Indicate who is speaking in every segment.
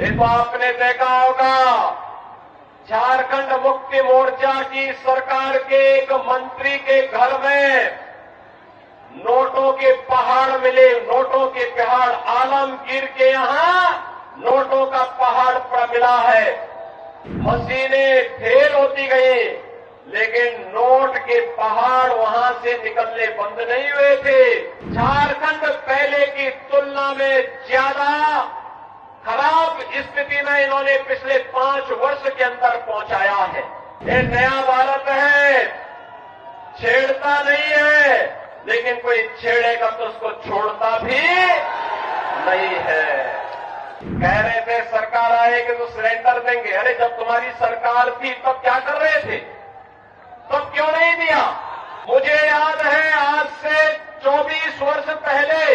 Speaker 1: ये तो आपने देखा होगा, झारखंड मुक्ति मोर्चा की सरकार के एक मंत्री के घर में नोटों के पहाड़ मिले। नोटों के पहाड़, आलमगीर के यहां नोटों का पहाड़ मिला है। मशीनें फेल होती गई, लेकिन नोट के पहाड़ वहां से निकलने बंद नहीं हुए थे। झारखंड पहले की तुलना में ज्यादा खराब स्थिति में इन्होंने पिछले 5 वर्ष के अंदर पहुंचाया है। ये नया भारत है, छेड़ता नहीं है, लेकिन कोई छेड़ेगा तो उसको छोड़ता भी नहीं है। कह रहे थे सरकार आएगी तो सिलेंडर देंगे। अरे जब तुम्हारी सरकार थी तब क्या कर रहे थे? तब क्यों नहीं दिया? मुझे याद है, आज से 24 वर्ष पहले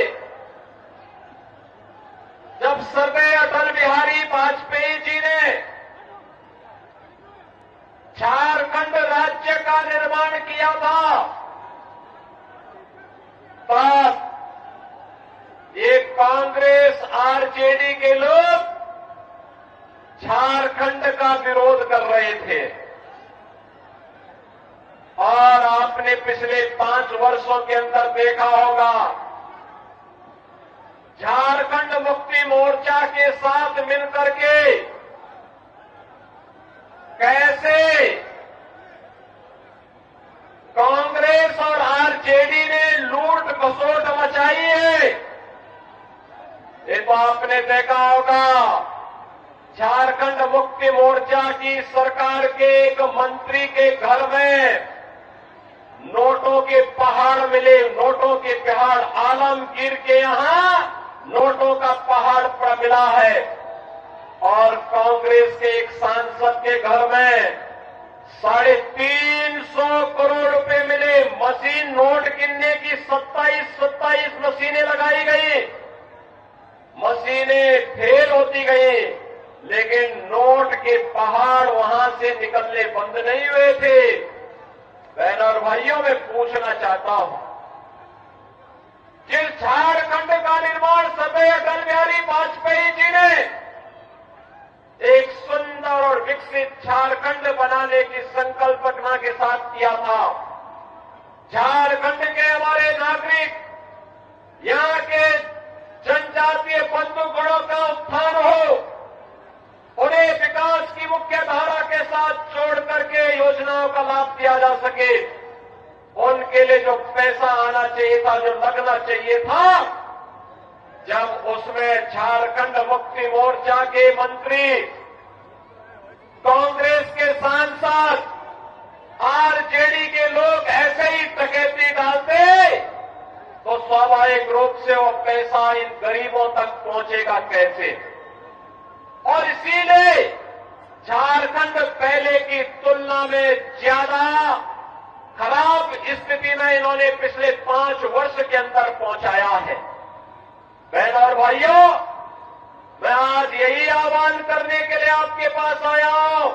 Speaker 1: जब स्वर्गीय अटल बिहारी वाजपेयी जी ने झारखंड राज्य का निर्माण किया था, तब ये कांग्रेस आरजेडी के लोग झारखंड का विरोध कर रहे थे। और आपने पिछले 5 वर्षों के अंदर देखा होगा, झारखंड मुक्ति मोर्चा के साथ मिलकर के कैसे कांग्रेस और आरजेडी ने लूट खसोट मचाई है। ये तो आपने देखा होगा, झारखंड मुक्ति मोर्चा की सरकार के एक मंत्री के घर में नोटों के पहाड़ मिले। नोटों के पहाड़, आलमगीर के यहां नोटों का पहाड़ मिला है। और कांग्रेस के एक सांसद के घर में 350 करोड़ रुपए मिले। मशीन नोट गिनने की 27 मशीनें लगाई गई, मशीनें फेल होती गई, लेकिन नोट के पहाड़ वहां से निकलने बंद नहीं हुए थे। बहन और भाइयों, मैं पूछना चाहता हूं, जिस झारखंड का निर्माण स्वर्गीय अटल बिहारी वाजपेयी जी ने एक सुंदर और विकसित झारखंड बनाने की संकल्पना के साथ किया था, झारखंड के हमारे नागरिक, यहां के जनजातीय बंधुगणों का उत्थान हो, उन्हें विकास की मुख्य धारा के साथ जोड़ करके योजनाओं का लाभ दिया जा सके, उनके लिए जो पैसा आना चाहिए था, जो लगना चाहिए था, जब उसमें झारखंड मुक्ति मोर्चा के मंत्री, कांग्रेस के सांसद, आरजेडी के लोग ऐसे ही डकैती डालते, तो स्वाभाविक रूप से वो पैसा इन गरीबों तक पहुंचेगा कैसे? और इसीलिए झारखंड पहले की तुलना में ज्यादा खराब स्थिति में इन्होंने पिछले 5 वर्ष के अंदर पहुंचाया है। बहन और भाइयों, मैं आज यही आह्वान करने के लिए आपके पास आया हूं।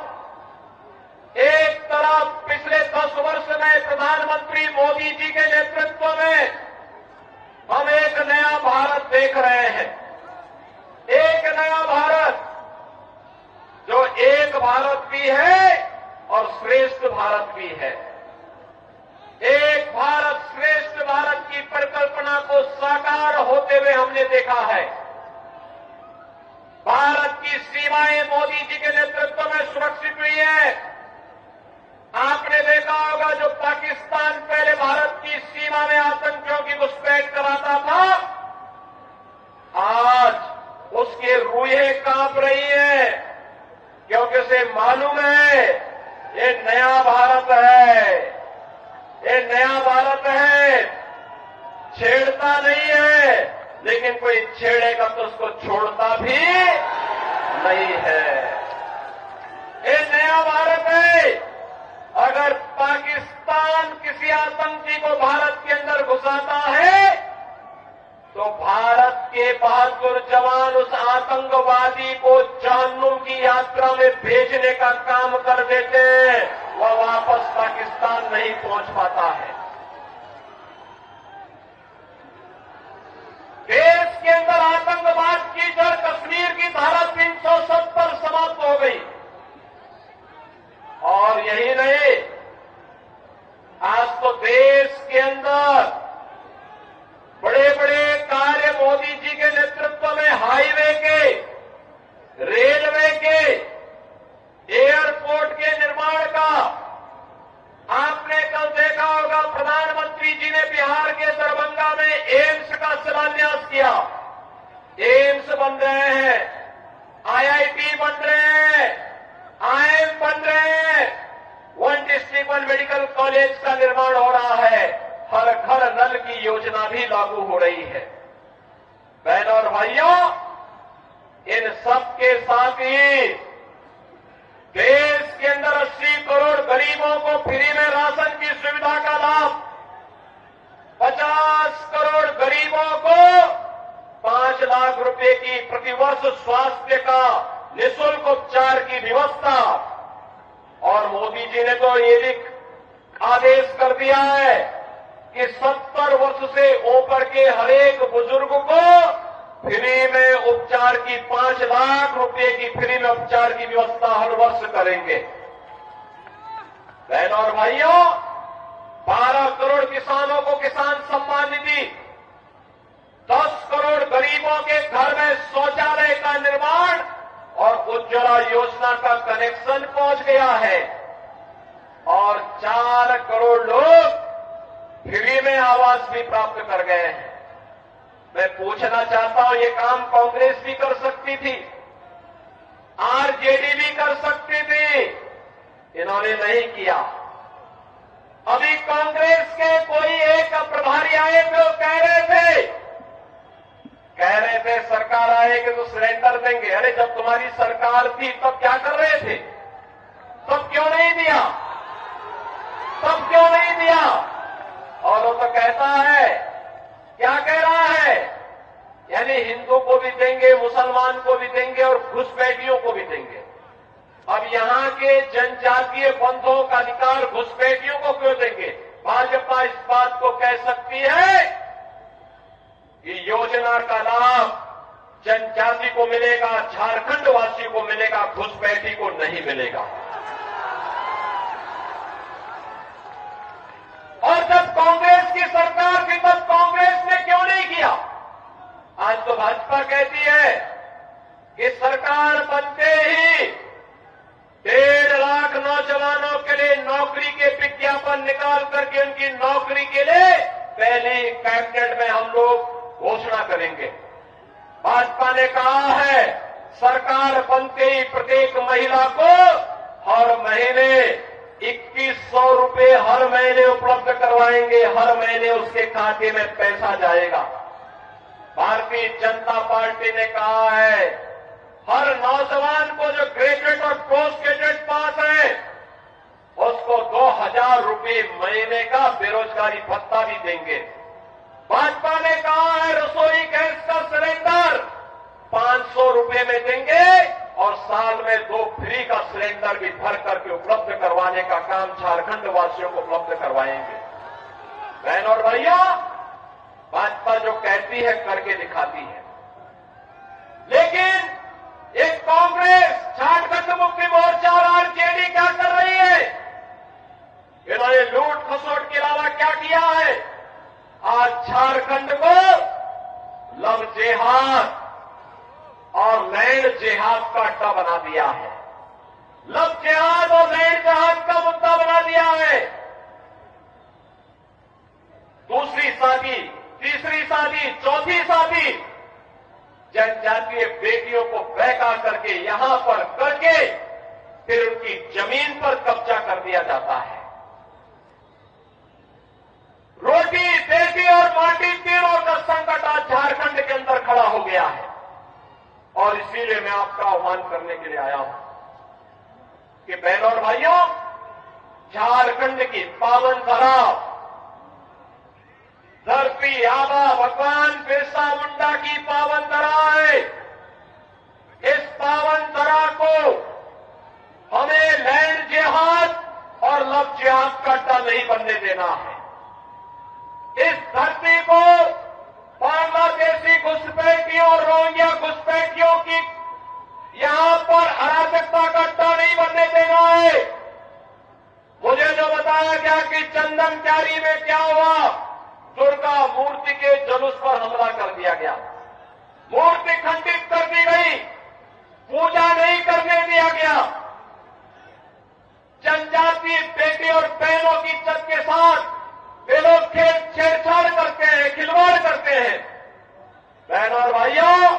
Speaker 1: एक तरफ पिछले 10 वर्ष में प्रधानमंत्री मोदी जी के नेतृत्व में हम एक नया भारत देख रहे हैं। एक नया भारत जो एक भारत भी है और श्रेष्ठ भारत भी है। एक भारत श्रेष्ठ भारत की परिकल्पना को साकार होते हुए हमने देखा है। भारत की सीमाएं मोदी जी के नेतृत्व में सुरक्षित हुई है। आपने देखा होगा, जो पाकिस्तान पहले भारत की सीमा में आतंकियों की घुसपैठ कराता था, आज उसके रूहें कांप रही है, क्योंकि उसे मालूम है ये नया भारत है, ये नया भारत है, छेड़ता नहीं है, लेकिन कोई छेड़ेगा तो उसको छोड़ता भी नहीं है। ये नया भारत है। अगर पाकिस्तान किसी आतंकी को भारत के अंदर घुसाता है, तो भारत के बहादुर जवान उस आतंकवादी को जहन्नुम की यात्रा में भेजने का काम कर देते हैं, वह वापस पाकिस्तान नहीं पहुंच पाता है। देश के अंदर आतंकवाद की जड़ कश्मीर की धारा 370 आईआईटी बन रहे हैं, आईएम बन रहे हैं, one district one medical college का निर्माण हो रहा है, हर घर नल की योजना भी लागू हो रही है। बहनों और भाइयों, इन सब के साथ ही देश के अंदर 80 करोड़ गरीबों को फ्री में राशन की सुविधा का लाभ, 50 करोड़ गरीबों को 5 लाख रुपए की प्रतिवर्ष स्वास्थ्य का निःशुल्क उपचार की व्यवस्था, और मोदी जी ने तो ये भी आदेश कर दिया है कि 70 वर्ष से ऊपर के हरेक बुजुर्ग को फ्री में उपचार की 5 लाख रुपए की फ्री में उपचार की व्यवस्था हर वर्ष करेंगे। बहनों और भाइयों, 12 करोड़ किसानों को किसान सम्मान निधि, 10 करोड़ गरीबों के घर में शौचालय का निर्माण और उज्ज्वला योजना का कनेक्शन पहुंच गया है, और 4 करोड़ लोग फ्री में आवास भी प्राप्त कर गए हैं। मैं पूछना चाहता हूं, ये काम कांग्रेस भी कर सकती थी, आरजेडी भी कर सकती थी, इन्होंने नहीं किया। अभी कांग्रेस के कोई एक प्रभारी आए थे, कह रहे थे सरकार आएगी तो सिलेंडर देंगे। अरे जब तुम्हारी सरकार थी तब क्या कर रहे थे? तब क्यों नहीं दिया? तब क्यों नहीं दिया? और वो तो कहता है, क्या कह रहा है, यानी हिंदू को भी देंगे, मुसलमान को भी देंगे और घुसपैठियों को भी देंगे। अब यहां के जनजातीय बंधुओं का अधिकार घुसपैठियों को क्यों देंगे? भाजपा इस बात को कह सकती है कि योजना का लाभ जनजाति को मिलेगा, झारखंड वासी को मिलेगा, घुसपैठी को नहीं मिलेगा। और जब कांग्रेस की सरकार थी तब कांग्रेस ने क्यों नहीं किया? आज तो भाजपा कहती है कि सरकार बनते ही 1.5 लाख नौजवानों के लिए नौकरी के विज्ञापन निकाल करके उनकी नौकरी के लिए पहली कैबिनेट में हम लोग घोषणा करेंगे। भाजपा ने कहा है सरकार बनते ही प्रत्येक महिला को हर महीने 2100 रुपए हर महीने उपलब्ध करवाएंगे, हर महीने उसके खाते में पैसा जाएगा। भारतीय जनता पार्टी ने कहा है हर नौजवान को जो ग्रेजुएट और पोस्ट ग्रेजुएट पास है उसको 2000 रुपए महीने का बेरोजगारी भत्ता भी देंगे। भाजपा ने कहा है रसोई गैस का सिलेंडर 500 रुपए में देंगे और साल में 2 फ्री का सिलेंडर भी भर करके उपलब्ध करवाने का काम झारखंड वासियों को उपलब्ध करवाएंगे। बहन और भैया, भाजपा जो कहती है करके दिखाती है, लेकिन एक कांग्रेस, झारखंड मुक्ति मोर्चा और आरजेडी क्या कर रही है? इन्होंने लूट खसोट के अलावा क्या किया है? आज झारखंड को लव जेहाद और लैंड जेहाद का अड्डा बना दिया है। लव जेहाद और लैंड जेहाद का मुद्दा बना दिया है। दूसरी शादी, तीसरी शादी, चौथी शादी जनजातीय बेटियों को बहका करके यहां पर करके फिर उनकी जमीन पर कब्जा कर दिया जाता है। रोटी, देसी और माटी तीनों का संकट आज झारखंड के अंदर खड़ा हो गया है, और इसीलिए मैं आपका आह्वान करने के लिए आया हूं कि बहनों और भाइयों, झारखंड की पावन धरा, धरती आबा भगवान बिरसा मुंडा की पावन धरा है। इस पावन धरा को हमें लैंड जिहाद और लव जिहाद का अड्डा नहीं बनने देना है। इस धरती को बांग्लादेशी घुसपैठियों और रोहिंग्या घुसपैठियों की यहां पर अराजकता का अड्डा नहीं बनने देना है। मुझे जो बताया गया कि चंदनकारी में क्या हुआ, दुर्गा मूर्ति के जुलूस पर हमला कर दिया गया, मूर्ति खंडित कर दी गई, पूजा नहीं करने दिया गया। जनजातीय बेटी और बहनों की इज्जत के साथ वे लोग छेड़छाड़ करते हैं, खिलवाड़ करते हैं। बहनों और भाइयों,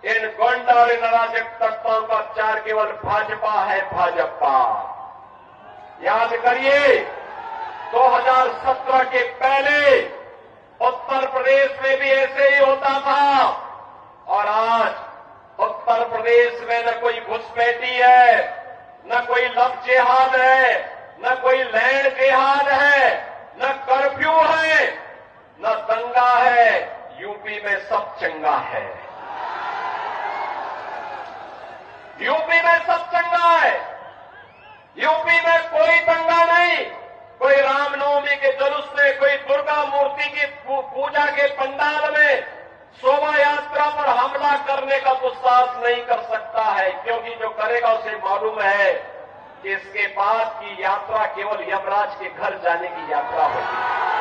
Speaker 1: इन गुंडा और इन अराजक तत्वों का चार केवल भाजपा है, भाजपा। याद करिए 2017 के पहले उत्तर प्रदेश में भी ऐसे ही होता था और आज उत्तर प्रदेश में न कोई घुसपैठी है, न कोई लव जिहाद है, न कोई लैंड जिहाद है, न कर्फ्यू है, न दंगा है। यूपी में सब चंगा है, यूपी में सब चंगा है। यूपी में कोई दंगा नहीं, कोई रामनवमी के जुलूस में, कोई दुर्गा मूर्ति की पूजा के पंडाल में शोभा यात्रा पर हमला करने का दुस्साहस नहीं कर सकता है, क्योंकि जो करेगा उसे मालूम है कि इसके बाद की यात्रा केवल यमराज के घर जाने की यात्रा होगी।